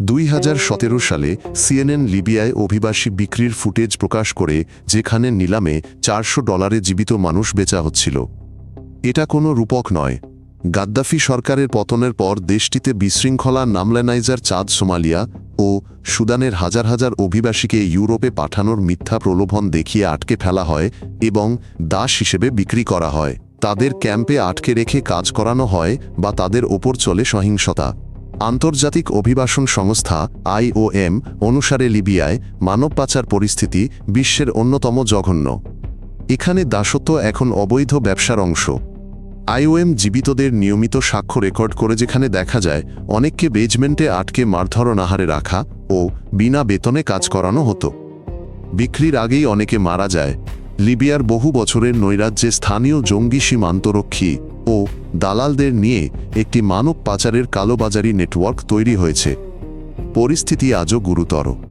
2017 সালে সিএনএন লিবিয়ায় অভিবাসী বিক্রির ফুটেজ প্রকাশ করে, যেখানে নিলামে $400 জীবিত মানুষ বেচা হচ্ছিল। এটা কোনো রূপক নয়। গাদ্দাফি সরকারের পতনের পর দেশটিতে বিশৃঙ্খলা নামলে নাইজার, চাদ, সোমালিয়া ও সুদানের হাজার হাজার অভিবাসীকে ইউরোপে পাঠানোর মিথ্যা প্রলোভন দেখিয়ে আটকে ফেলা হয় এবং দাস হিসেবে বিক্রি করা হয়। তাদের ক্যাম্পে আটকে রেখে কাজ করানো হয় বা তাদের ওপর চলে সহিংসতা। আন্তর্জাতিক অভিবাসন সংস্থা IOM অনুসারে লিবিয়ায় মানব পাচার পরিস্থিতি বিশ্বের অন্যতম জঘন্য। এখানে দাসত্ব এখন অবৈধ ব্যবসার অংশ। IOM জীবিতদের নিয়মিত সাক্ষ্য রেকর্ড করে, যেখানে দেখা যায় অনেককে বেজমেন্টে আটকে মারধর আহারে রাখা ও বিনা বেতনে কাজ করানো হতো। বিক্রির আগেই অনেকে মারা যায়। লিবিয়ার বহু বছরের নৈরাজ্যে স্থানীয় জঙ্গি, সীমান্তরক্ষী ও দালালদের নিয়ে একটি মানব পাচারের কালোবাজারি নেটওয়ার্ক তৈরি হয়েছে। পরিস্থিতি আজও গুরুতর।